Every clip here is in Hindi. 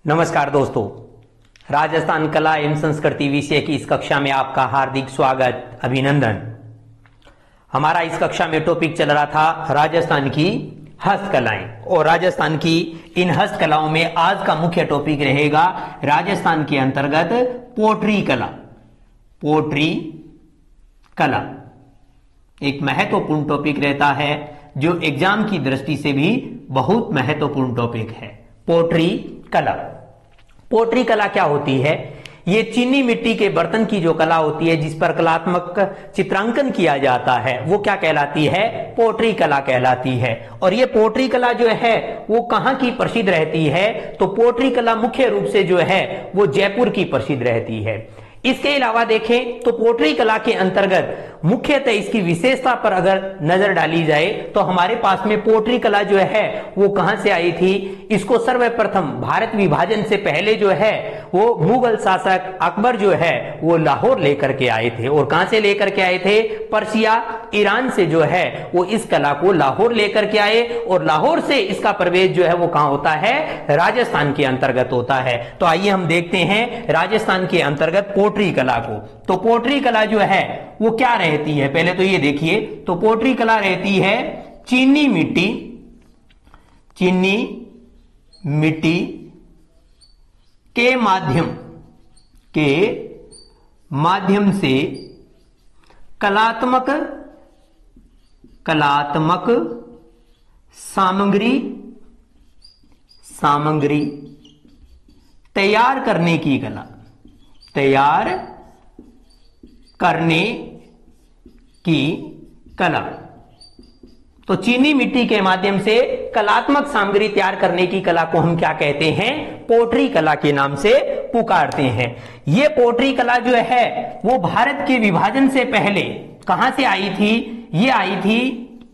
नमस्कार दोस्तों, राजस्थान कला एवं संस्कृति विषय की इस कक्षा में आपका हार्दिक स्वागत, अभिनंदन। हमारा इस कक्षा में टॉपिक चल रहा था राजस्थान की हस्तकलाएं, और राजस्थान की इन हस्तकलाओं में आज का मुख्य टॉपिक रहेगा राजस्थान के अंतर्गत पोट्री कला। पोट्री कला एक महत्वपूर्ण टॉपिक रहता है जो एग्जाम की दृष्टि से भी बहुत महत्वपूर्ण टॉपिक है। पोट्री कला। पोट्री कला क्या होती है? ये चीनी मिट्टी के बर्तन की जो कला होती है जिस पर कलात्मक चित्रांकन किया जाता है वो क्या कहलाती है? पोट्री कला कहलाती है। और ये पोट्री कला जो है वो कहां की प्रसिद्ध रहती है? तो पोट्री कला मुख्य रूप से जो है वो जयपुर की प्रसिद्ध रहती है। इसके अलावा देखें तो पोट्री कला के अंतर्गत मुख्यतः इसकी विशेषता पर अगर नजर डाली जाए तो हमारे पास में पोट्री कला जो है वो कहां से आई थी? इसको सर्वप्रथम भारत विभाजन से पहले जो है वो मुगल शासक अकबर जो है वो लाहौर लेकर के आए थे। और कहां से लेकर के आए थे? पर्सिया, ईरान से जो है वो इस कला को लाहौर लेकर के आए, और लाहौर से इसका प्रवेश जो है वो कहां होता है? राजस्थान के अंतर्गत होता है। तो आइए हम देखते हैं राजस्थान के अंतर्गत पोट्री कला को। तो पोट्री कला जो है वो क्या रहती है? पहले तो ये देखिए, तो पोट्री कला रहती है चीनी मिट्टी के माध्यम से कलात्मक सामग्री तैयार करने की कला। तो चीनी मिट्टी के माध्यम से कलात्मक सामग्री तैयार करने की कला को हम क्या कहते हैं? पोट्री कला के नाम से पुकारते हैं। यह पोट्री कला जो है वो भारत के विभाजन से पहले कहां से आई थी? ये आई थी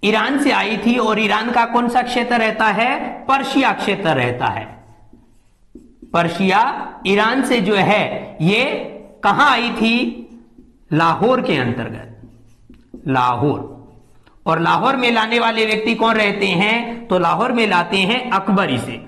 ईरान से आई थी। और ईरान का कौन सा क्षेत्र रहता है? पर्शिया क्षेत्र रहता है। पर्शिया, ईरान से जो है ये कहां आई थी? लाहौर के अंतर्गत। और लाहौर में लाने वाले व्यक्ति कौन रहते हैं? तो लाहौर में लाते हैं अकबर इसे।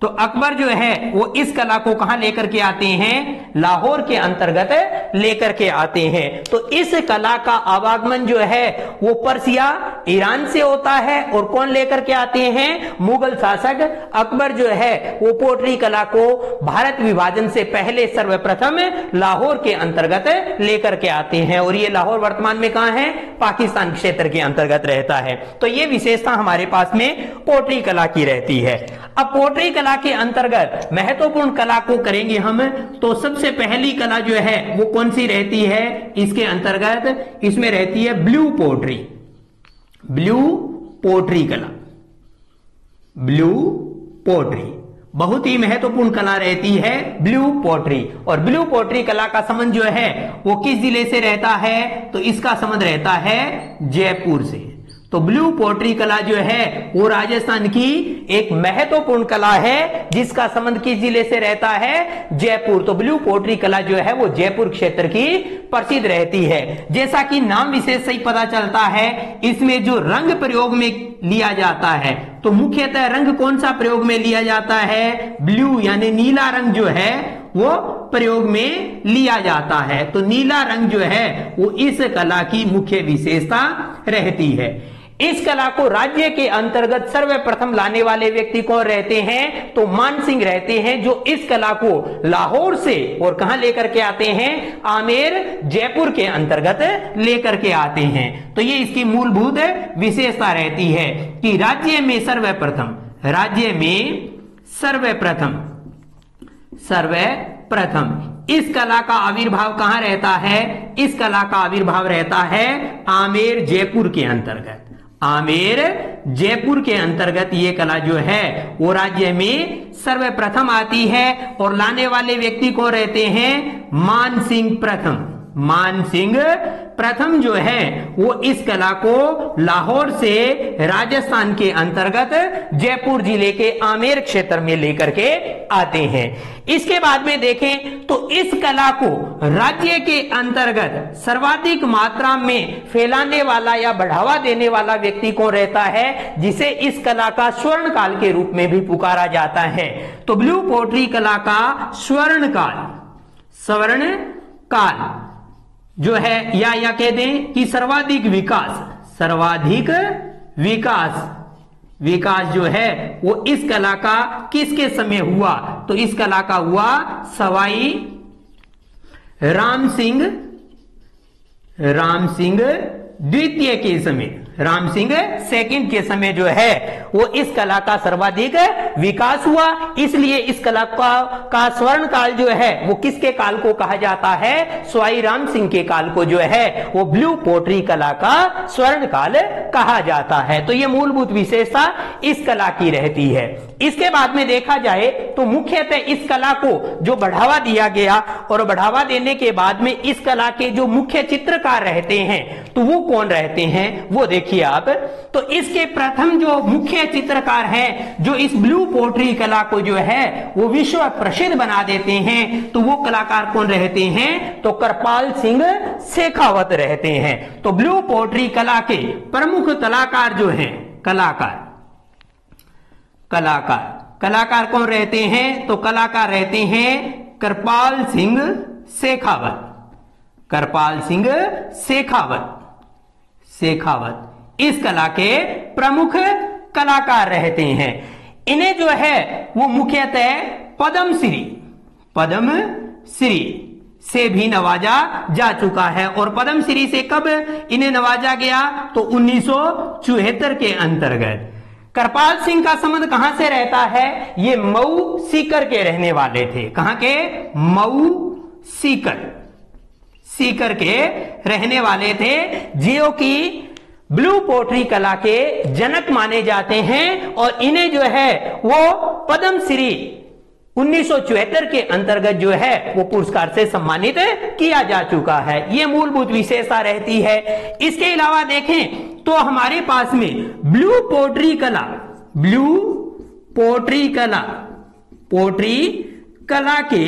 तो अकबर जो है वो इस कला को कहां लेकर के आते हैं? लाहौर के अंतर्गत लेकर के आते हैं। तो इस कला का आवागमन जो है वो पर्सिया, ईरान से होता है। और कौन लेकर के आते हैं? मुगल शासक अकबर जो है वो पोट्री कला को भारत विभाजन से पहले सर्वप्रथम लाहौर के अंतर्गत लेकर के आते हैं। और ये लाहौर वर्तमान में कहां है? पाकिस्तान क्षेत्र के अंतर्गत रहता है। तो ये विशेषता हमारे पास में पोट्री कला की रहती है। अब पोट्री कला के अंतर्गत महत्वपूर्ण कला को करेंगे हम, तो सबसे पहली कला जो है वो कौन सी रहती है इसके अंतर्गत? इसमें रहती है ब्लू पोट्री कला। बहुत ही महत्वपूर्ण कला रहती है ब्लू पोट्री। और ब्लू पोट्री कला का संबंध जो है वो किस जिले से रहता है? तो इसका संबंध रहता है जयपुर से। तो ब्लू पोट्री कला जो है वो राजस्थान की एक महत्वपूर्ण कला है जिसका संबंध किस जिले से रहता है? जयपुर। तो ब्लू पोट्री कला जो है वो जयपुर क्षेत्र की प्रसिद्ध रहती है। जैसा कि नाम विशेष से ही पता चलता है, इसमें जो रंग प्रयोग में लिया जाता है, तो मुख्यतः रंग कौन सा प्रयोग में लिया जाता है? ब्लू यानी नीला रंग जो है वो प्रयोग में लिया जाता है। तो नीला रंग जो है वो इस कला की मुख्य विशेषता रहती है। इस कला को राज्य के अंतर्गत सर्वप्रथम लाने वाले व्यक्ति कौन रहते हैं? तो मान सिंह रहते हैं, जो इस कला को लाहौर से और कहां लेकर के आते हैं? आमेर, जयपुर के अंतर्गत लेकर के आते हैं। तो ये इसकी मूलभूत विशेषता रहती है कि राज्य में सर्वप्रथम इस कला का आविर्भाव कहां रहता है? इस कला का आविर्भाव रहता है आमेर, जयपुर के अंतर्गत। ये कला जो है वो राज्य में सर्वप्रथम आती है। और लाने वाले व्यक्ति कौन रहते हैं? मान सिंह प्रथम। मान सिंह प्रथम जो है वो इस कला को लाहौर से राजस्थान के अंतर्गत जयपुर जिले के आमेर क्षेत्र में लेकर के आते हैं। इसके बाद में देखें तो इस कला को राज्य के अंतर्गत सर्वाधिक मात्रा में फैलाने वाला या बढ़ावा देने वाला व्यक्ति कौन रहता है, जिसे इस कला का स्वर्ण काल के रूप में भी पुकारा जाता है। तो ब्लू पोट्री कला का स्वर्ण काल जो है या कह दें कि सर्वाधिक विकास जो है वो इस कला का किसके समय हुआ, तो इस कला का हुआ सवाई राम सिंह द्वितीय के समय, राम सिंह सेकंड के समय जो है वो इस कला का सर्वाधिक विकास हुआ। इसलिए इस कला का स्वर्ण काल जो है वो किसके काल को कहा जाता है, सवाई राम सिंह के काल को जो है वो ब्लू पोट्री कला का स्वर्ण काल कहा जाता है। तो ये मूलभूत विशेषता इस कला की रहती है। इसके बाद में देखा जाए तो मुख्यतः इस कला को जो बढ़ावा दिया गया और बढ़ावा देने के बाद में इस कला के जो मुख्य चित्रकार रहते हैं तो वो कौन रहते हैं, वो देखिए आप। तो इसके प्रथम जो मुख्य चित्रकार हैं जो इस ब्लू पोट्री कला को जो है वो विश्व प्रसिद्ध बना देते हैं, तो वो कलाकार कौन रहते हैं, तो कृपाल सिंह शेखावत रहते हैं। तो ब्लू पोट्री कला के प्रमुख कलाकार जो हैं, कलाकार कौन रहते हैं, तो कलाकार रहते हैं कृपाल सिंह शेखावत इस कला के प्रमुख कलाकार रहते हैं। इन्हें जो है वो मुख्यतः पद्मश्री से भी नवाजा जा चुका है। और पद्मश्री से कब इन्हें नवाजा गया, तो 1974 के अंतर्गत। कृपाल सिंह का संबंध कहां से रहता है, ये मऊ सीकर के रहने वाले थे। कहां के, मऊ सीकर के रहने वाले थे, जो कि ब्लू पोट्री कला के जनक माने जाते हैं। और इन्हें जो है वो पद्मश्री 1974 के अंतर्गत जो है वो पुरस्कार से सम्मानित किया जा चुका है। ये मूलभूत विशेषता रहती है। इसके अलावा देखें तो हमारे पास में ब्लू पोट्री कला के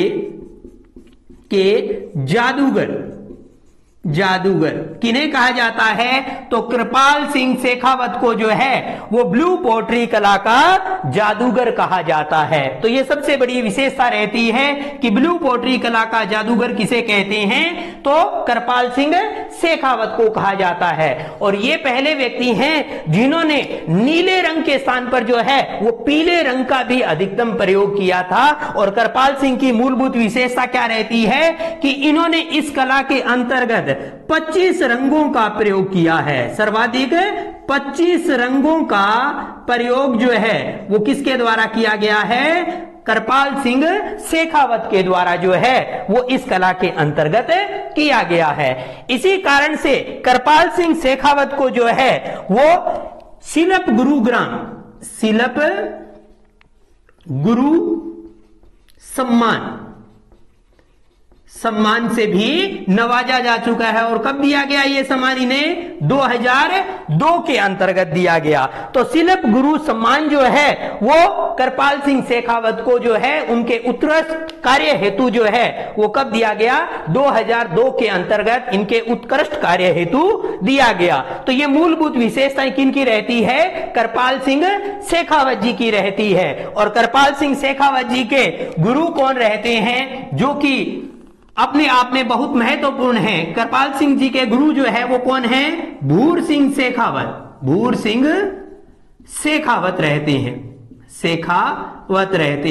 जादूगर किन्हें कहा जाता है, तो कृपाल सिंह शेखावत को जो है वो ब्लू पोट्री कला का जादूगर कहा जाता है। तो ये सबसे बड़ी विशेषता रहती है कि ब्लू पोट्री कला का जादूगर किसे कहते हैं, तो कृपाल सिंह शेखावत को कहा जाता है। और ये पहले व्यक्ति हैं जिन्होंने नीले रंग के स्थान पर जो है वो पीले रंग का भी अधिकतम प्रयोग किया था। और कृपाल सिंह की मूलभूत विशेषता क्या रहती है कि इन्होंने इस कला के अंतर्गत 25 रंगों का प्रयोग किया है। सर्वाधिक 25 रंगों का प्रयोग जो है वो किसके द्वारा किया गया है, कृपाल सिंह शेखावत के द्वारा जो है वो इस कला के अंतर्गत किया गया है। इसी कारण से कृपाल सिंह शेखावत को जो है वो शिल्प गुरु सम्मान से भी नवाजा जा चुका है। और कब दिया गया ये सम्मान, इन्हें 2002 के अंतर्गत दिया गया। तो शिल्प गुरु सम्मान जो है वो कृपाल सिंह शेखावत को जो है उनके उत्कृष्ट कार्य हेतु जो है वो कब दिया गया, 2002 के अंतर्गत इनके उत्कृष्ट कार्य हेतु दिया गया। तो ये मूलभूत विशेषताएं किनकी रहती है, कृपाल सिंह शेखावत जी की रहती है। और कृपाल सिंह शेखावत जी के गुरु कौन रहते हैं, जो कि अपने आप में बहुत महत्वपूर्ण है। कृपाल सिंह जी के गुरु जो है वो कौन है, भूर सिंह शेखावत रहते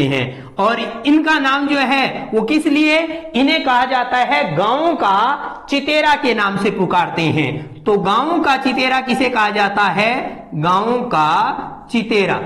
हैं। और इनका नाम जो है वो किस लिए, इन्हें कहा जाता है गांवों का चितेरा के नाम से पुकारते हैं। तो गांवों का चितेरा किसे कहा जाता है, गांवों का चितेरा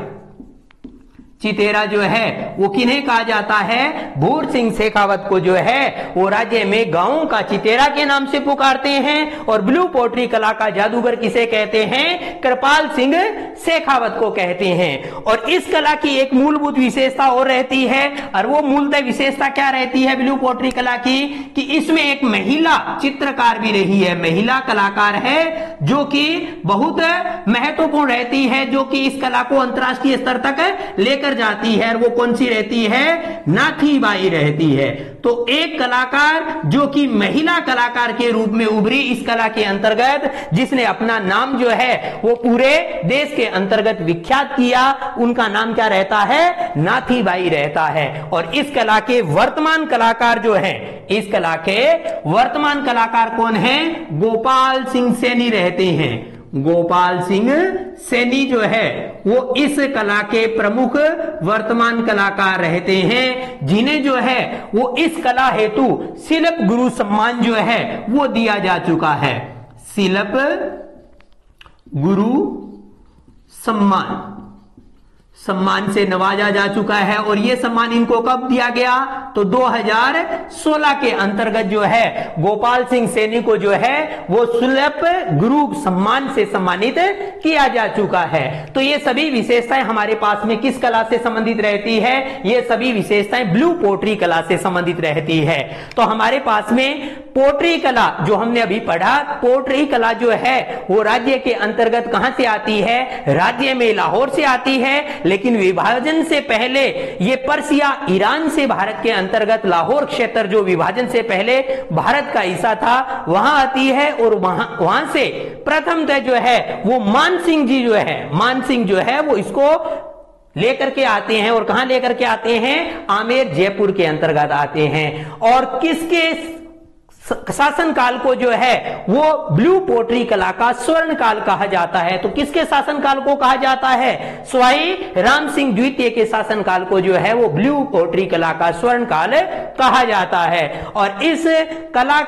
चितेरा जो है वो किन्हें कहा जाता है? भूर सिंह शेखावत को जो है वो राज्य में गांवों का चितेरा के नाम से पुकारते हैं। और ब्लू पोट्री कला का जादूगर किसे कहते हैं? कृपाल सिंह शेखावत को कहते हैं। और इस कला की एक मूलभूत विशेषता और रहती है, और वो मूलतः विशेषता क्या रहती है ब्लू पोट्री कला की? कि इसमें एक महिला चित्रकार भी रही है, महिला कलाकार है जो कि बहुत महत्वपूर्ण रहती है, जो कि इस कला को अंतरराष्ट्रीय स्तर तक लेकर जाती है। और वो कौन सी रहती है? नाथीबाई रहती है। तो एक कलाकार जो कि महिला कलाकार के रूप में उभरी इस कला के अंतर्गत, जिसने अपना नाम जो है वो पूरे देश के अंतर्गत विख्यात किया, उनका नाम क्या रहता है? नाथीबाई रहता है। और इस कला के वर्तमान कलाकार जो है, इस कला के वर्तमान कलाकार कौन है? गोपाल सिंह सैनी रहते हैं। गोपाल सिंह सैनी जो है वो इस कला के प्रमुख वर्तमान कलाकार रहते हैं, जिन्हें जो है वो इस कला हेतु शिल्प गुरु सम्मान जो है वो दिया जा चुका है। शिल्प गुरु सम्मान से नवाजा जा चुका है। और यह सम्मान इनको कब दिया गया? तो 2016 के अंतर्गत जो है गोपाल सिंह सैनी को जो है वो शिल्प गुरु सम्मान से सम्मानित किया जा चुका है। तो ये सभी विशेषताएं हमारे पास में किस कला से संबंधित रहती है? ये सभी विशेषताएं ब्लू पोट्री कला से संबंधित रहती है। तो हमारे पास में पोट्री कला जो हमने अभी पढ़ा, पोट्री कला जो है वो राज्य के अंतर्गत कहां से आती है? राज्य में लाहौर से आती है। लेकिन विभाजन से पहले ये पर्सिया ईरान से भारत के अंतर्गत लाहौर क्षेत्र जो विभाजन से पहले भारत का हिस्सा था वहां आती है। और वहां से प्रथमतः जो है वो मानसिंह जी जो है, मानसिंह जो है वो इसको लेकर के आते हैं। और कहां लेकर के आते हैं? आमेर जयपुर के अंतर्गत आते हैं। और किसके शासन काल को जो है वो ब्लू पोट्री कला का स्वर्ण काल कहा जाता है? तो किसके शासन काल को कहा जाता है? स्वाई राम सिंह द्वितीय के शासन काल को जो है वो ब्लू पोट्री कला का स्वर्ण काल कहा जाता है। और इस कला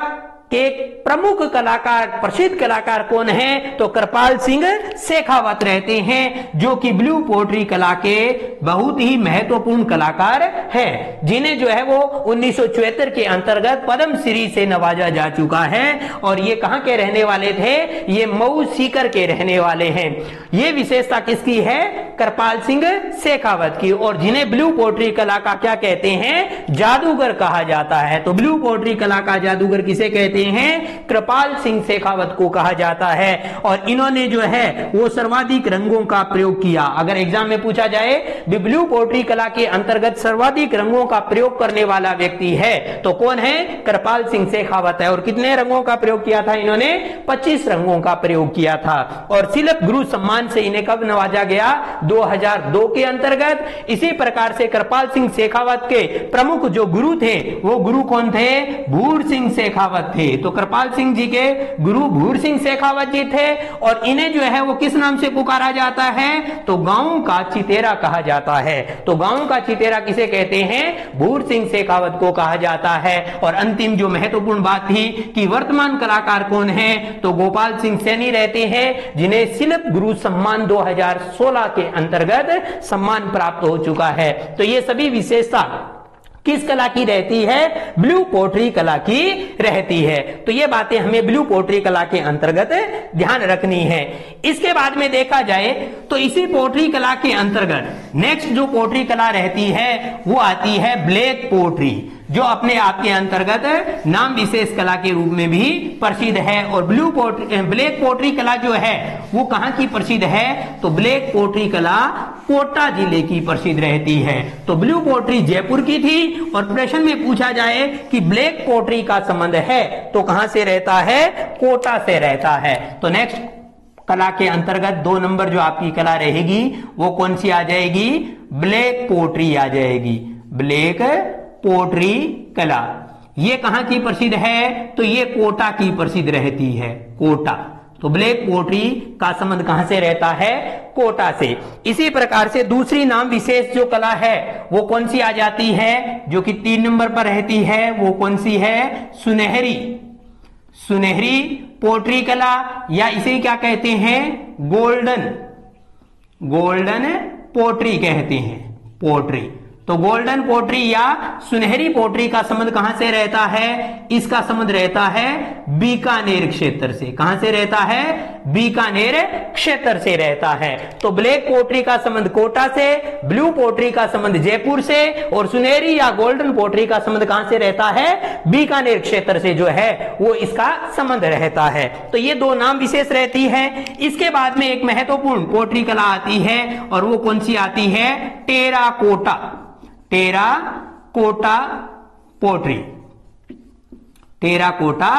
के प्रमुख कलाकार, प्रसिद्ध कलाकार कौन है? तो कृपाल सिंह शेखावत रहते हैं, जो कि ब्लू पोट्री कला के बहुत ही महत्वपूर्ण कलाकार हैं, जिन्हें जो है वो 1974 के अंतर्गत पद्म श्री से नवाजा जा चुका है। और ये कहां के रहने वाले थे? ये मऊ सीकर के रहने वाले हैं। ये विशेषता किसकी है? कृपाल सिंह शेखावत की। और जिन्हें ब्लू पोट्री कला का क्या कहते हैं? जादूगर कहा जाता है। तो ब्लू पोट्री कला का जादूगर किसे कहते हैं? कृपाल सिंह शेखावत को कहा जाता है। और इन्होंने जो है वो सर्वाधिक रंगों का प्रयोग किया। अगर एग्जाम में पूछा जाए ब्लू पोट्री कला के अंतर्गत सर्वाधिक रंगों का प्रयोग करने वाला व्यक्ति है तो कौन है? कृपाल सिंह शेखावत है। और कितने रंगों का प्रयोग किया था इन्होंने? 25 रंगों का प्रयोग किया था। और शिल्प गुरु सम्मान से इन्हें कब नवाजा गया? 2002 के अंतर्गत। इसी प्रकार से कृपाल सिंह शेखावत के प्रमुख जो गुरु थे वो गुरु कौन थे? भूर सिंह शेखावत थे। तो कृपाल सिंह जी के गुरु भूर सिंह शेखावत जी थे। और इन्हें जो है वो किस नाम से पुकारा जाता है? तो गांव का चितेरा कहा जाता है। तो गांव का चितेरा किसे कहते हैं? भूर सिंह शेखावत को कहा जाता है। और अंतिम जो महत्वपूर्ण बात थी कि वर्तमान कलाकार कौन है? तो गोपाल सिंह सैनी रहते हैं, जिन्हें शिल्प गुरु सम्मान 2016 के अंतर्गत सम्मान प्राप्त हो चुका है। तो ये सभी विशेषता किस कला की रहती है? ब्लू पोट्री कला की रहती है। तो ये बातें हमें ब्लू पोट्री कला के अंतर्गत ध्यान रखनी है। इसके बाद में देखा जाए तो इसी पोट्री कला के अंतर्गत नेक्स्ट जो पोट्री कला रहती है वो आती है ब्लैक पोट्री, जो अपने आप के अंतर्गत नाम विशेष कला के रूप में भी प्रसिद्ध है। और ब्लैक पोट्री कला जो है वो कहां की प्रसिद्ध है? तो ब्लैक पोट्री कला कोटा जिले की प्रसिद्ध रहती है। तो ब्लू पोट्री जयपुर की थी। और प्रश्न में पूछा जाए कि ब्लैक पोट्री का संबंध है तो कहां से रहता है? कोटा से रहता है। तो नेक्स्ट कला के अंतर्गत 2 नंबर जो आपकी कला रहेगी वो कौन सी आ जाएगी? ब्लैक पोट्री आ जाएगी। ब्लैक पोट्री कला ये कहां की प्रसिद्ध है? तो ये कोटा की प्रसिद्ध रहती है, कोटा। तो ब्लैक पोट्री का संबंध कहां से रहता है? कोटा से। इसी प्रकार से दूसरी नाम विशेष जो कला है वो कौन सी आ जाती है? जो कि 3 नंबर पर रहती है, वो कौन सी है? सुनहरी। सुनहरी पोट्री कला, या इसे क्या कहते हैं? गोल्डन पोट्री कहते हैं। पोट्री। तो गोल्डन पोट्री या सुनहरी पोट्री का संबंध कहां से रहता है? इसका संबंध रहता है बीकानेर क्षेत्र से। कहां से रहता है? बीकानेर क्षेत्र से रहता है। तो ब्लैक पोट्री का संबंध कोटा से, ब्लू पोट्री का संबंध जयपुर से, और सुनहरी या गोल्डन पोट्री का संबंध कहां से रहता है? बीकानेर क्षेत्र से जो है वो इसका संबंध रहता है। तो ये दो नाम विशेष रहती है। इसके बाद में एक महत्वपूर्ण पोट्री कला आती है, और वो कौन सी आती है? Terracotta. Terracotta pottery. Terracotta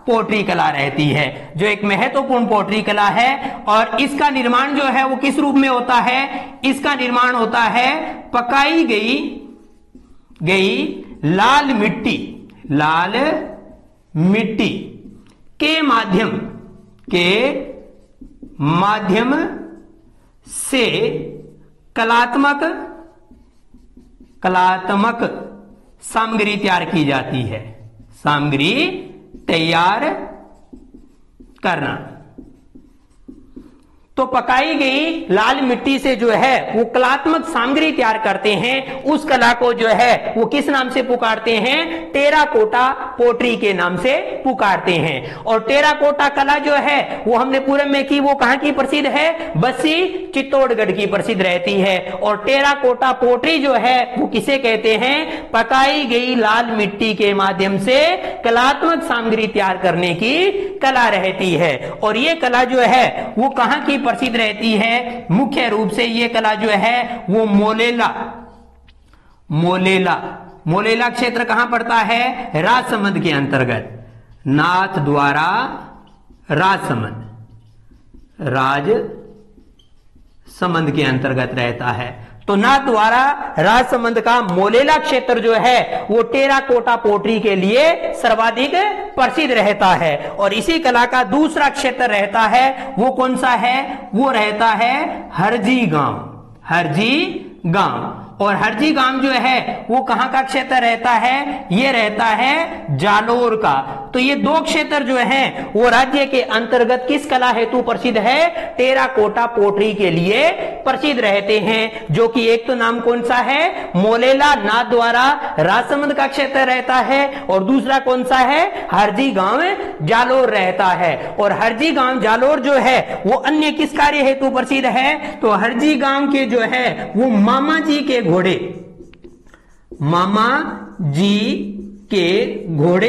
pottery कला रहती है, जो एक महत्वपूर्ण पोट्री कला है। और इसका निर्माण जो है वो किस रूप में होता है? इसका निर्माण होता है पकाई गई लाल मिट्टी के माध्यम से कलात्मक सामग्री तैयार की जाती है। सामग्री तैयार करना। तो पकाई गई लाल मिट्टी से जो है वो कलात्मक सामग्री तैयार करते हैं। उस कला को जो है वो किस नाम से पुकारते हैं? टेराकोटा पोट्री के नाम से पुकारते हैं। और टेराकोटा कला जो है वो हमने पूरब में की, वो कहां की प्रसिद्ध है? बस्सी चित्तौड़गढ़ की प्रसिद्ध रहती है। और टेराकोटा पोट्री जो है वो किसे कहते हैं? पकाई गई लाल मिट्टी के माध्यम से कलात्मक सामग्री तैयार करने की कला रहती है। और ये कला जो है वो कहां की प्रसिद्ध रहती है? मुख्य रूप से ये कला जो है वो मोलेला क्षेत्र कहां पड़ता है? राजसमंद के अंतर्गत। नाथ द्वारा राजसमंद के अंतर्गत रहता है। तो नाथ द्वारा राजसमंद का मोलेला क्षेत्र जो है वो टेराकोटा पोट्री के लिए सर्वाधिक प्रसिद्ध रहता है। और इसी कला का दूसरा क्षेत्र रहता है, वो कौन सा है? वो रहता है हरजी गांव। और हरजी गांव जो है वो कहां का क्षेत्र रहता है? ये रहता है जालोर का। तो ये दो क्षेत्र जो हैं वो राज्य के अंतर्गत किस कला हेतु प्रसिद्ध है? टेराकोटा पोट्री के लिए प्रसिद्ध रहते हैं। जो कि एक तो नाम कौन सा है? मोलेला नाथ द्वारा राजसमंद का क्षेत्र रहता है, और दूसरा कौन सा है? हरजी गांव जालोर रहता है। और हरजी गांव जालोर जो है वो अन्य किस कार्य हेतु प्रसिद्ध है? तो हरजी गांव के जो है वो मामा जी के घोड़े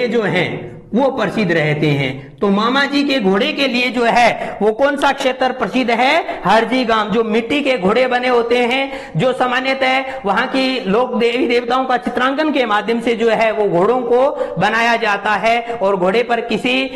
जो हैं वो प्रसिद्ध रहते हैं। तो मामा जी के घोड़े के लिए जो है वो कौन सा क्षेत्र प्रसिद्ध है? हरजी गांव। जो मिट्टी के घोड़े बने होते हैं, जो सामान्यतः वहां की लोक देवी देवताओं का चित्रांकन के माध्यम से जो है वो घोड़ों को बनाया जाता है, और घोड़े पर किसी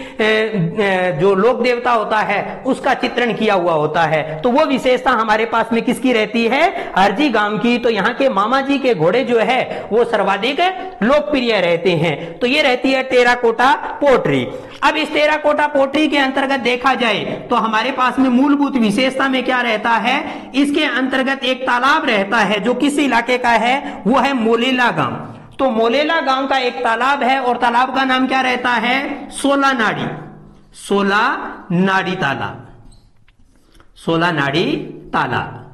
जो लोक देवता होता है उसका चित्रण किया हुआ होता है। तो वो विशेषता हमारे पास में किसकी रहती है? हरजी गांव की। तो यहाँ के मामा जी के घोड़े जो है वो सर्वाधिक लोकप्रिय रहते हैं। तो ये रहती है टेराकोटा पोट्री। अब इस टेराकोटा पोट्री के अंतर्गत देखा जाए तो हमारे पास में मूलभूत विशेषता में क्या रहता है? इसके अंतर्गत एक तालाब रहता है जो किस इलाके का है? वो है मोलेला गांव। तो मोलेला गांव का एक तालाब है, और तालाब का नाम क्या रहता है? सोलह नाड़ी तालाब।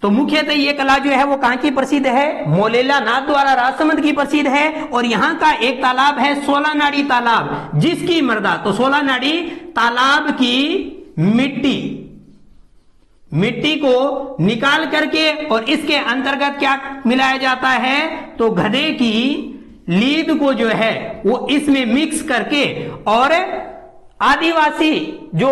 तो मुख्यतः ये कला जो है वो कहां की प्रसिद्ध है? मोलेला नाथ द्वारा राजसमंद की प्रसिद्ध है। और यहां का एक तालाब है 16 नाड़ी तालाब, जिसकी मर्दा, तो 16 नाड़ी तालाब की मिट्टी को निकाल करके और इसके अंतर्गत क्या मिलाया जाता है? तो गधे की लीद को जो है वो इसमें मिक्स करके और आदिवासी जो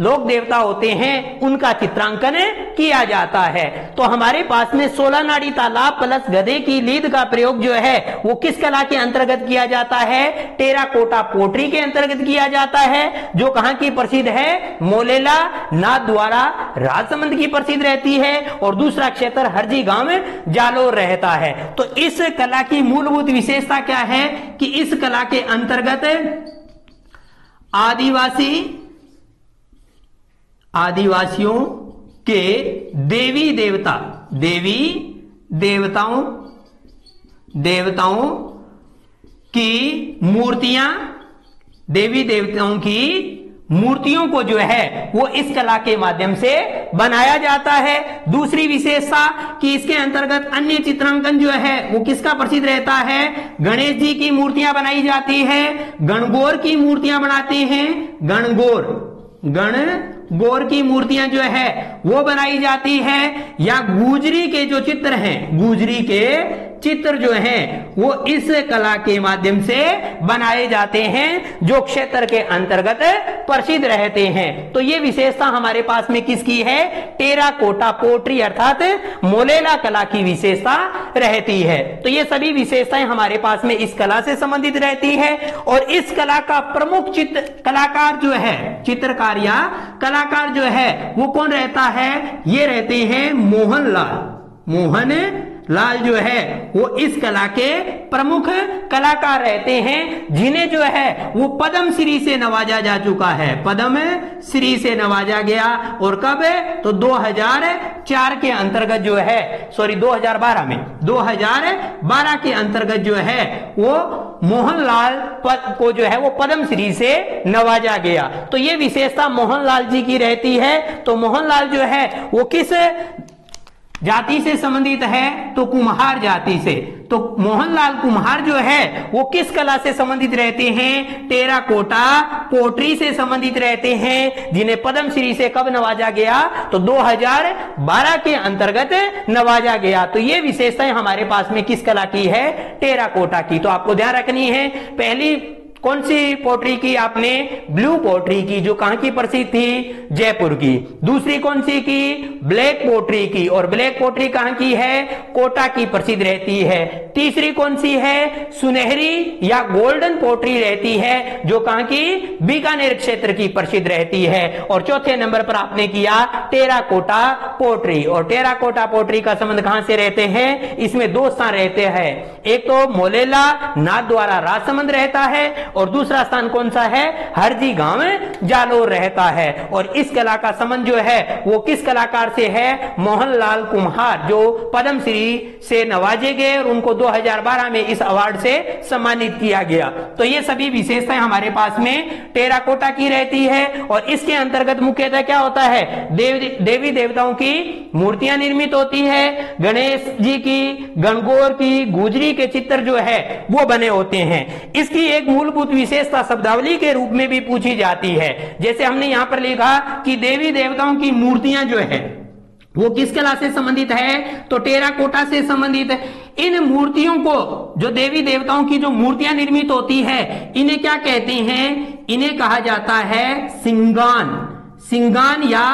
लोक देवता होते हैं उनका चित्रांकन किया जाता है। तो हमारे पास में 16 नाड़ी तालाब प्लस गधे की लीद का प्रयोग जो है वो किस कला के अंतर्गत किया जाता है? टेराकोटा पोट्री के अंतर्गत किया जाता है, जो कहां की प्रसिद्ध है? मोलेला नाथ द्वारा राजसमंद की प्रसिद्ध रहती है, और दूसरा क्षेत्र हरजी गांव जालोर रहता है। तो इस कला की मूलभूत विशेषता क्या है कि इस कला के अंतर्गत आदिवासियों के देवताओं की मूर्तियों को जो है वो इस कला के माध्यम से बनाया जाता है। दूसरी विशेषता कि इसके अंतर्गत अन्य चित्रांकन जो है वो किसका प्रसिद्ध रहता है, गणेश जी की मूर्तियां बनाई जाती है, गणगौर की मूर्तियां बनाते हैं, गणगौर की मूर्तियां जो है वो बनाई जाती है, या गुजरी के जो चित्र हैं, गुजरी के चित्र जो हैं वो इस कला के माध्यम से बनाए जाते हैं, जो क्षेत्र के अंतर्गत प्रसिद्ध रहते हैं। तो ये विशेषता हमारे पास में किसकी है, टेराकोटा पोट्री अर्थात मोलेला कला की विशेषता रहती है। तो ये सभी विशेषताएं हमारे पास में इस कला से संबंधित रहती है। और इस कला का प्रमुख कलाकार जो है, चित्रकार या कलाकार जो है वो कौन रहता है, ये रहते हैं मोहन लाल जो है वो इस कला के प्रमुख कलाकार रहते हैं, जिन्हें जो है वो पद्म श्री से नवाजा जा चुका है, पद्म श्री से नवाजा गया। और कब है, तो 2004 के अंतर्गत जो है, 2012 में, 2012 के अंतर्गत जो है वो मोहनलाल को जो है वो पद्म श्री से नवाजा गया। तो ये विशेषता मोहनलाल जी की रहती है। तो मोहनलाल जो है वो किस जाति से संबंधित है, तो कुम्हार जाति से। तो मोहनलाल कुम्हार जो है वो किस कला से संबंधित रहते हैं, टेराकोटा पोट्री से संबंधित रहते हैं, जिन्हें पद्म श्री से कब नवाजा गया, तो 2012 के अंतर्गत नवाजा गया। तो ये विशेषताएं हमारे पास में किस कला की है, टेराकोटा की। तो आपको ध्यान रखनी है, पहली कौन सी पोट्री की आपने, ब्लू पोट्री की, जो कहां की प्रसिद्ध थी, जयपुर की। दूसरी कौन सी की, ब्लैक पोट्री की, और ब्लैक पोट्री कहां की है, कोटा की प्रसिद्ध रहती है। तीसरी कौन सी है, सुनहरी या गोल्डन पोट्री रहती है, जो कहां की, बीकानेर क्षेत्र की प्रसिद्ध रहती है। और चौथे नंबर पर आपने किया टेराकोटा पोट्री। और टेराकोटा पोट्री का संबंध कहां से रहते हैं, इसमें दो स्थान रहते हैं, एक तो मोलेला नाथ द्वारा राजसमंद रहता है, और दूसरा स्थान कौन सा है, हरजी गांव जालोर रहता है। और इस कला का संबंध जो है वो किस कलाकार से है, मोहनलाल कुम्हार, जो पद्म श्री से नवाजे गए और उनको 2012 में इस अवार्ड से सम्मानित किया गया। तो ये सभी विशेषताएं हमारे पास में टेराकोटा की रहती है। और इसके अंतर्गत मुख्यतः क्या होता है, देवी देवताओं की मूर्तियां निर्मित होती है, गणेश जी की, गणगौर की, गुजरी के चित्र जो है वो बने होते हैं। इसकी एक मूलभूत विशेषता शब्दावली के रूप में भी पूछी जाती है। जैसे हमने यहां पर लिखा कि देवी देवताओं की मूर्तियां जो है वो किस कला से संबंधित है, तो टेराकोटा से संबंधित है। इन मूर्तियों को, जो देवी देवताओं की जो मूर्तियां निर्मित होती है, इन्हें क्या कहते हैं, इन्हें कहा जाता है सिंगान या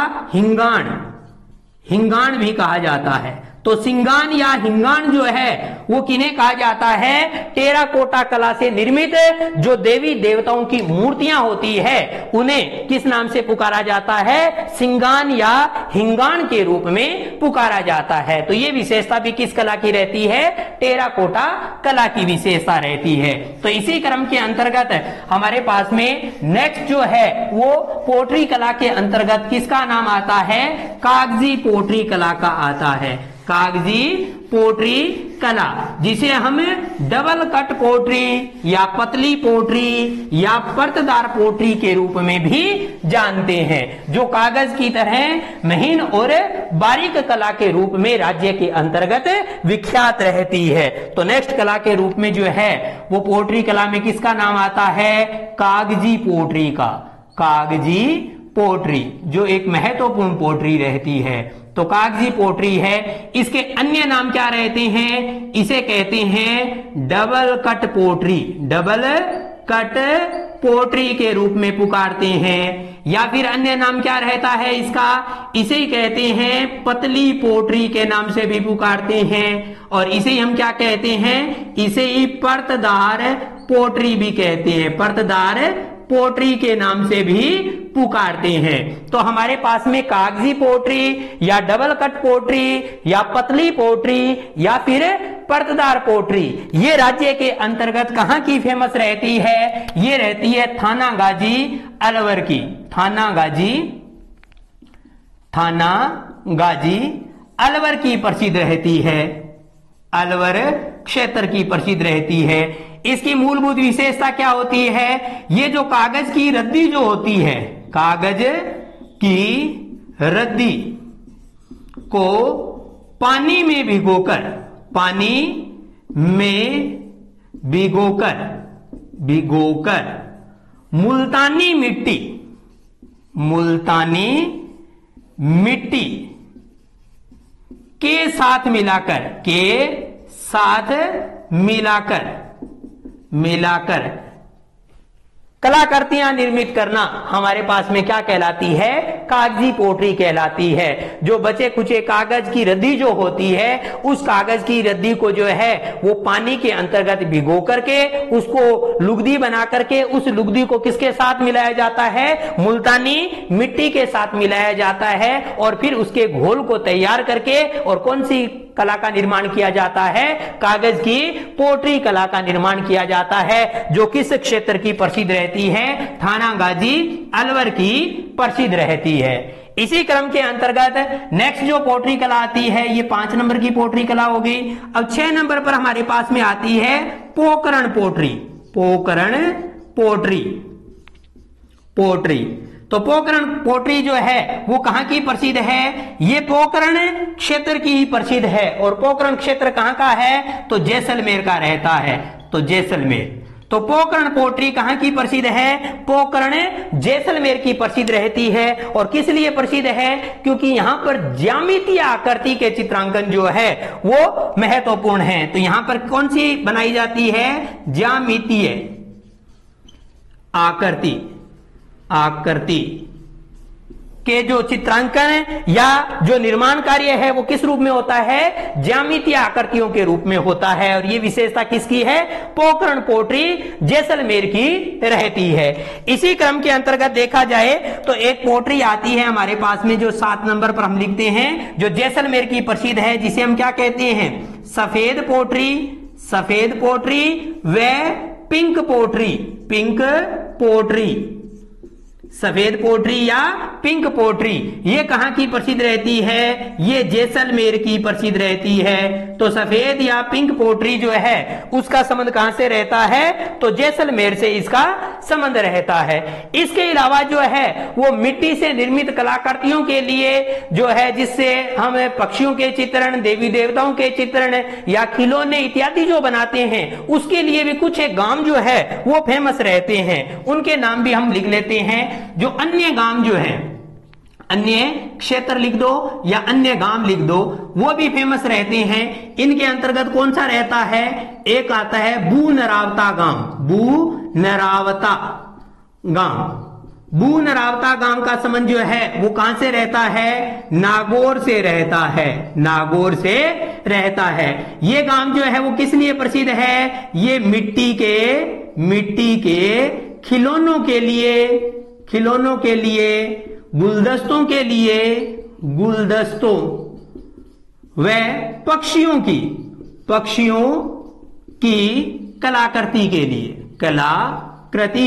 हिंगाण भी कहा जाता है। तो सिंगान या हिंगाण जो है वो किन्हें कहा जाता है, टेराकोटा कला से निर्मित जो देवी देवताओं की मूर्तियां होती है उन्हें किस नाम से पुकारा जाता है, सिंगान या हिंगाण के रूप में पुकारा जाता है। तो ये विशेषता भी किस कला की रहती है, टेराकोटा कला की विशेषता रहती है। तो इसी क्रम के अंतर्गत हमारे पास में नेक्स्ट जो है वो पोट्री कला के अंतर्गत किसका नाम आता है, कागजी पोट्री कला का आता है, कागजी पोट्री कला, जिसे हम डबल कट पोट्री या पतली पोट्री या परतदार पोट्री के रूप में भी जानते हैं, जो कागज की तरह महीन और बारीक कला के रूप में राज्य के अंतर्गत विख्यात रहती है। तो नेक्स्ट कला के रूप में जो है वो पोट्री कला में किसका नाम आता है, कागजी पोट्री का, कागजी पोट्री जो एक महत्वपूर्ण पोट्री रहती है। तो कागजी पोट्री है। इसके अन्य नाम क्या रहते हैं, इसे कहते हैं double cut pottery, double cut pottery के रूप में पुकारते हैं। या फिर अन्य नाम क्या रहता है इसका, इसे ही कहते हैं पतली पोट्री के नाम से भी पुकारते हैं। और इसे ही हम क्या कहते हैं, इसे ही परतदार पोट्री भी कहते हैं, परतदार पोट्री के नाम से भी पुकारते हैं। तो हमारे पास में कागजी पोट्री या डबल कट पोट्री या पतली पोट्री या फिर परतदार पोट्री, ये राज्य के अंतर्गत कहां की फेमस रहती है, ये रहती है थानागाजी अलवर की, थानागाजी अलवर की प्रसिद्ध रहती है, अलवर क्षेत्र की प्रसिद्ध रहती है। इसकी मूलभूत विशेषता क्या होती है, ये जो कागज की रद्दी जो होती है, कागज की रद्दी को पानी में भिगोकर मुल्तानी मिट्टी के साथ मिलाकर कलाकृतियां निर्मित करना हमारे पास में क्या कहलाती है? कागजी पोट्री कहलाती है। जो बचे खुचे कागज की रद्दी जो होती है, उस कागज की रद्दी को जो है वो पानी के अंतर्गत भिगो करके उसको लुगदी बना करके उस लुगदी को किसके साथ मिलाया जाता है? मुल्तानी मिट्टी के साथ मिलाया जाता है और फिर उसके घोल को तैयार करके और कौन सी कला का निर्माण किया जाता है? कागज की पोट्री कला का निर्माण किया जाता है, जो किस क्षेत्र की प्रसिद्ध रहती है? थाना गाजी अलवर की प्रसिद्ध रहती है। इसी क्रम के अंतर्गत नेक्स्ट जो पोट्री कला आती है, ये 5 नंबर की पोट्री कला होगी। अब 6 नंबर पर हमारे पास में आती है पोकरण पोट्री। तो पोकरण पोट्री जो है वो कहां की प्रसिद्ध है? ये पोकरण क्षेत्र की ही प्रसिद्ध है। और पोकरण क्षेत्र कहां का है? तो जैसलमेर का रहता है। तो जैसलमेर, तो पोकरण पोट्री कहां की प्रसिद्ध है? पोकरण जैसलमेर की प्रसिद्ध रहती है। और किस लिए प्रसिद्ध है? क्योंकि यहां पर ज्यामितीय आकृति के चित्रांकन जो है वो महत्वपूर्ण है। तो यहां पर कौन सी बनाई जाती है? ज्यामितीय आकृति के जो चित्रांकन या जो निर्माण कार्य है वो किस रूप में होता है? ज्यामितीय आकृतियों के रूप में होता है। और ये विशेषता किसकी है? पोकरण पोट्री जैसलमेर की रहती है। इसी क्रम के अंतर्गत देखा जाए तो एक पोट्री आती है हमारे पास में जो 7 नंबर पर हम लिखते हैं, जो जैसलमेर की प्रसिद्ध है, जिसे हम क्या कहते हैं? सफेद पोट्री व पिंक पोट्री। सफेद पोट्री या पिंक पोट्री ये कहां की प्रसिद्ध रहती है? ये जैसलमेर की प्रसिद्ध रहती है। तो सफेद या पिंक पोट्री जो है उसका संबंध कहां से रहता है? तो जैसलमेर से इसका संबंध रहता है। इसके अलावा जो है वो मिट्टी से निर्मित कलाकृतियों के लिए जो है, जिससे हम पक्षियों के चित्रण, देवी देवताओं के चित्रण या खिलौने इत्यादि जो बनाते हैं, उसके लिए भी कुछ एक गांव जो है वो फेमस रहते हैं। उनके नाम भी हम लिख लेते हैं। जो अन्य गांव जो है, अन्य क्षेत्र लिख दो या अन्य गांव लिख दो, वो भी फेमस रहते हैं। इनके अंतर्गत कौन सा रहता है? एक आता है बूनरावता गांव का संबंध जो है वो कहां से रहता है? नागौर से रहता है। ये गांव जो है वो किस लिए प्रसिद्ध है? ये मिट्टी के खिलौनों के लिए, गुलदस्तों व पक्षियों की कलाकृति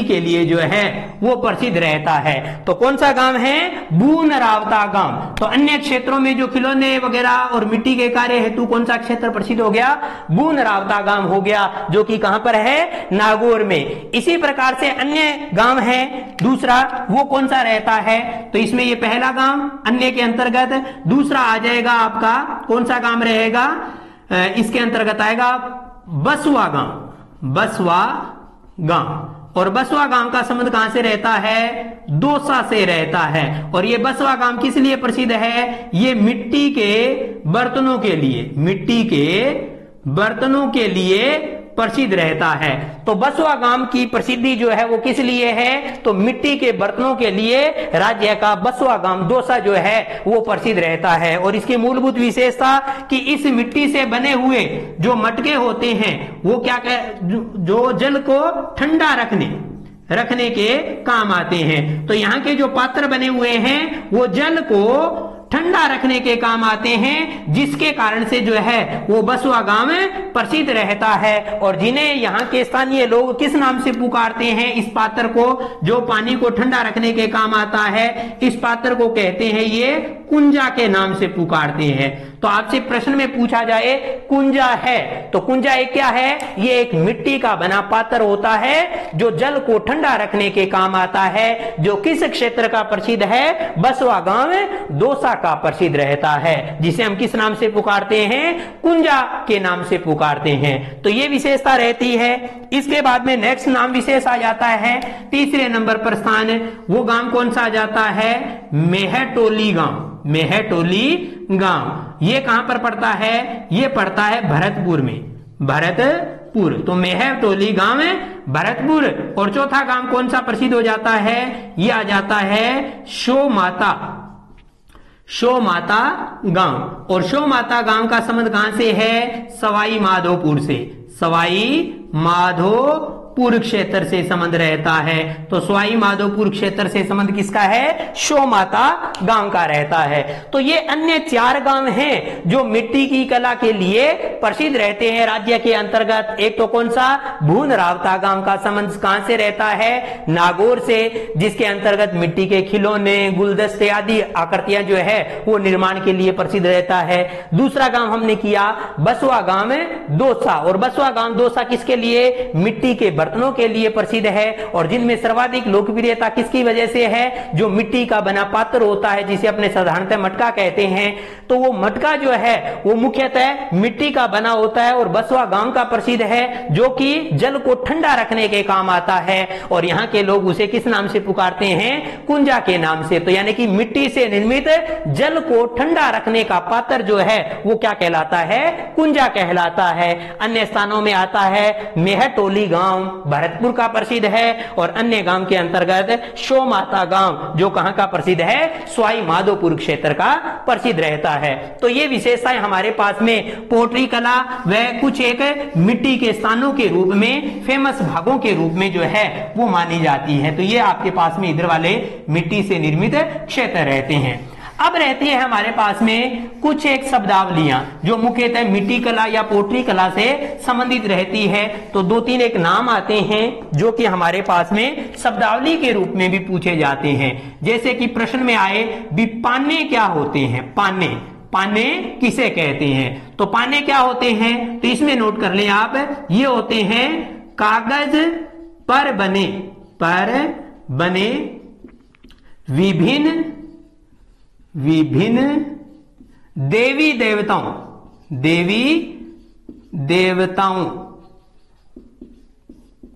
के लिए जो है वो प्रसिद्ध रहता है। तो कौन सा गांव है? बूनरावता गांव। तो अन्य क्षेत्रों में जो खिलौने वगैरह और मिट्टी के कार्य हेतु कौन सा क्षेत्र प्रसिद्ध हो गया? बूनरावता गांव हो गया, जो कि कहां पर है? नागौर में। इसी प्रकार से अन्य गांव है दूसरा, वो कौन सा रहता है? तो इसमें ये पहला गांव अन्य के अंतर्गत, दूसरा आ जाएगा आपका कौन सा गांव रहेगा? इसके अंतर्गत आएगा बसवा गांव। और बसवा गांव का संबंध कहां से रहता है? दौसा से रहता है। और ये बसवा गांव किस लिए प्रसिद्ध है? ये मिट्टी के बर्तनों के लिए प्रसिद्ध रहता है। तो बसवा गांव की प्रसिद्धि जो है वो किस लिए है? तो मिट्टी के बर्तनों के लिए राज्य का बसवा गांव दौसा जो है वो प्रसिद्ध रहता है। और इसकी मूलभूत विशेषता कि इस मिट्टी से बने हुए जो मटके होते हैं वो क्या जो जल को ठंडा रखने के काम आते हैं। तो यहाँ के जो पात्र बने हुए हैं वो जल को ठंडा रखने के काम आते हैं, जिसके कारण से जो है वो बसवा गांव प्रसिद्ध रहता है। और जिन्हें यहाँ के स्थानीय लोग किस नाम से पुकारते हैं, इस पात्र को जो पानी को ठंडा रखने के काम आता है, इस पात्र को कहते हैं ये कुंजा के नाम से पुकारते हैं। तो आपसे प्रश्न में पूछा जाए कुंजा है, तो कुंजा एक क्या है? ये एक मिट्टी का बना पात्र होता है जो जल को ठंडा रखने के काम आता है, जो किस क्षेत्र का प्रसिद्ध है? बसवा गांव दौसा का प्रसिद्ध रहता है, जिसे हम किस नाम से पुकारते हैं? कुंजा के नाम से पुकारते हैं। तो ये विशेषता रहती है। इसके बाद में नेक्स्ट नाम विशेष आ जाता है, तीसरे नंबर पर स्थान, वो गांव कौन सा आ जाता है? मेहटोली गांव। मेहटोली गांव ये कहां पर पड़ता है? ये पड़ता है भरतपुर में, भरतपुर। तो मेहटोली गांव है भरतपुर। और चौथा गांव कौन सा प्रसिद्ध हो जाता है? ये आ जाता है शो माता, शो माता गांव। और शो माता गांव का संबंध कहां से है? सवाई माधोपुर से, सवाई माधोपुर क्षेत्र से संबंध रहता है। तो सवाई माधोपुर क्षेत्र से संबंध किसका है? शो माता गांव का रहता है। तो ये अन्य 4 गांव हैं जो मिट्टी की कला के लिए प्रसिद्ध रहते हैं राज्य के अंतर्गत। एक तो कौन सा? भून रावता गांव का संबंध कहां से रहता है? नागौर से, जिसके अंतर्गत मिट्टी के खिलौने, गुलदस्ते आदि आकृतियां जो है वो निर्माण के लिए प्रसिद्ध रहता है। दूसरा गांव हमने किया बसवा गांव दौसा। और बसवा गांव दौसा किसके लिए? मिट्टी के बर्तनों के लिए प्रसिद्ध है। और जिनमें सर्वाधिक लोकप्रियता किसकी वजह से है? जो मिट्टी का बना पात्र होता है, जिसे अपने साधारणतः मटका कहते हैं। तो वो मटका जो है वो मुख्यतः मिट्टी का बना होता है और बसवा गांव का प्रसिद्ध है, जो कि जल को ठंडा रखने के काम आता है। और यहाँ के लोग उसे किस नाम से पुकारते हैं? कुंजा के नाम से। तो यानी कि मिट्टी से निर्मित जल को ठंडा रखने का पात्र जो है वो क्या कहलाता है? कुंजा कहलाता है। अन्य स्थानों में आता है मेहटोली गांव, भरतपुर का प्रसिद्ध है। और अन्य गांव के अंतर्गत शो माता गांव, जो कहां का प्रसिद्ध है? सवाई माधोपुर क्षेत्र का प्रसिद्ध रहता है। तो ये विशेषताएं हमारे पास में पोट्री कला व कुछ एक मिट्टी के स्थानों के रूप में, फेमस भागों के रूप में जो है वो मानी जाती है। तो ये आपके पास में इधर वाले मिट्टी से निर्मित क्षेत्र रहते हैं। अब रहती है हमारे पास में कुछ एक शब्दावलियां जो मुख्यतः मिट्टी कला या पोट्री कला से संबंधित रहती है। तो 2-3 एक नाम आते हैं जो कि हमारे पास में शब्दावली के रूप में भी पूछे जाते हैं। जैसे कि प्रश्न में आए भी पाने क्या होते हैं? पाने, पाने किसे कहते हैं? तो पाने क्या होते हैं? तो इसमें नोट कर लें आप, ये होते हैं कागज पर बने विभिन्न देवी देवताओं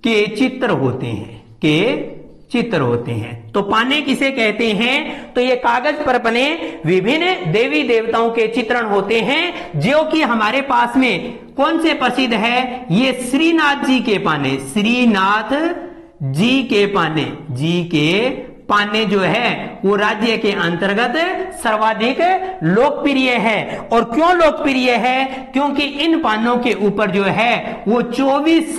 के चित्र होते हैं। तो पाने किसे कहते हैं? तो ये कागज पर बने विभिन्न देवी देवताओं के चित्रण होते हैं, जो कि हमारे पास में कौन से प्रसिद्ध है? ये श्रीनाथ जी के पाने, श्रीनाथ जी के पाने जो है वो राज्य के अंतर्गत सर्वाधिक लोकप्रिय है। और क्यों लोकप्रिय है? क्योंकि इन पानों के ऊपर जो है वो 24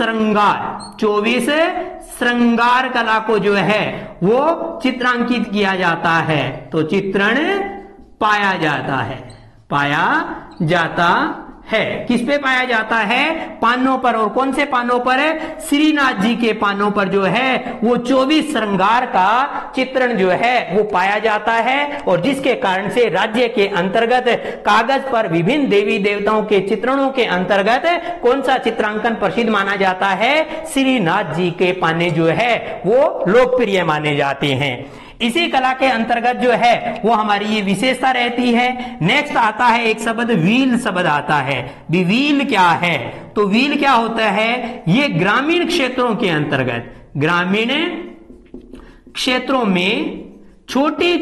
श्रृंगार कला को जो है वो चित्रांकित किया जाता है। तो चित्रण पाया जाता है। किस पे पाया जाता है? पानों पर। और कौन से पानों पर? श्रीनाथ जी के पानों पर जो है वो 24 श्रृंगार का चित्रण जो है वो पाया जाता है। और जिसके कारण से राज्य के अंतर्गत कागज पर विभिन्न देवी देवताओं के चित्रणों के अंतर्गत कौन सा चित्रांकन प्रसिद्ध माना जाता है? श्रीनाथ जी के पाने जो है वो लोकप्रिय माने जाते हैं। इसी कला के अंतर्गत जो है वो हमारी ये विशेषता रहती है। नेक्स्ट आता है एक शब्द, व्हील शब्द आता है। व्हील क्या है? तो व्हील क्या होता है? ये ग्रामीण क्षेत्रों के अंतर्गत, ग्रामीण क्षेत्रों में छोटी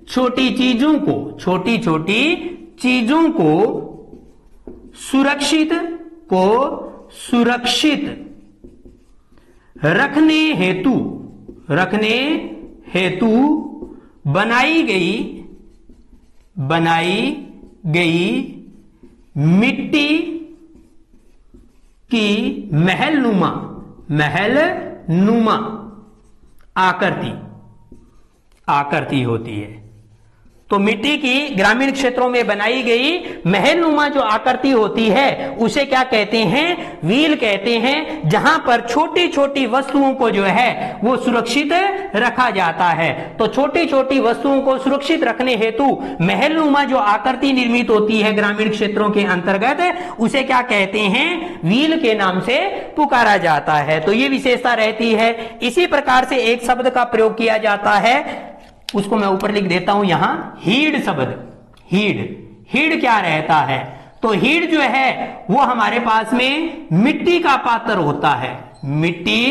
छोटी चीजों को सुरक्षित रखने हेतु बनाई गई मिट्टी की महल नुमा आकृति होती है। तो मिट्टी की ग्रामीण क्षेत्रों में बनाई गई महलनुमा जो आकृति होती है उसे क्या कहते हैं, व्हील कहते हैं, जहां पर छोटी छोटी वस्तुओं को जो है वो सुरक्षित रखा जाता है। तो छोटी छोटी वस्तुओं को सुरक्षित रखने हेतु महलनुमा जो आकृति निर्मित होती है ग्रामीण क्षेत्रों के अंतर्गत उसे क्या कहते हैं, व्हील के नाम से पुकारा जाता है। तो ये विशेषता रहती है। इसी प्रकार से एक शब्द का प्रयोग किया जाता है, उसको मैं ऊपर लिख देता हूं यहां, हीड़ शब्द। हीड़ क्या रहता है, तो हीड़ जो है वो हमारे पास में मिट्टी का पात्र होता है, मिट्टी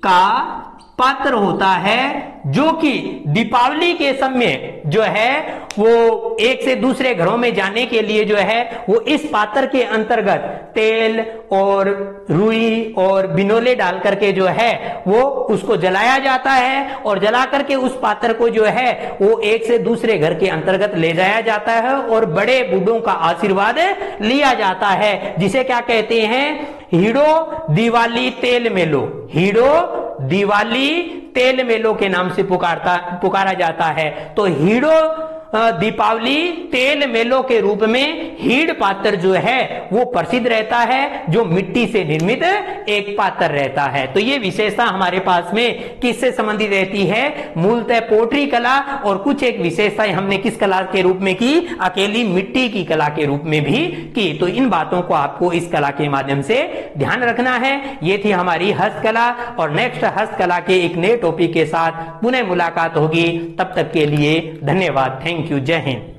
का पात्र होता है, जो कि दीपावली के समय जो है वो एक से दूसरे घरों में जाने के लिए जो है वो इस पात्र के अंतर्गत तेल और रुई और बिनोले डाल करके जो है वो उसको जलाया जाता है, और जला करके उस पात्र को जो है वो एक से दूसरे घर के अंतर्गत ले जाया जाता है और बड़े बूढ़ों का आशीर्वाद लिया जाता है, जिसे क्या कहते हैं, हीड़ो दिवाली तेल मेलो। हीड़ो दिवाली तेल मेलो के नाम से पुकारा जाता है। तो हीड़ो दीपावली तेल मेलो के रूप में हीड़ पात्र जो है वो प्रसिद्ध रहता है, जो मिट्टी से निर्मित एक पात्र रहता है। तो ये विशेषता हमारे पास में किससे संबंधित रहती है, मूलतः पोट्री कला, और कुछ एक विशेषताएं हमने किस कला के रूप में की, अकेली मिट्टी की कला के रूप में भी की। तो इन बातों को आपको इस कला के माध्यम से ध्यान रखना है। ये थी हमारी हस्तकला, और नेक्स्ट हस्तकला के एक नए टॉपिक के साथ पुनः मुलाकात होगी। तब तक के लिए धन्यवाद। Thank you. जय हिंद।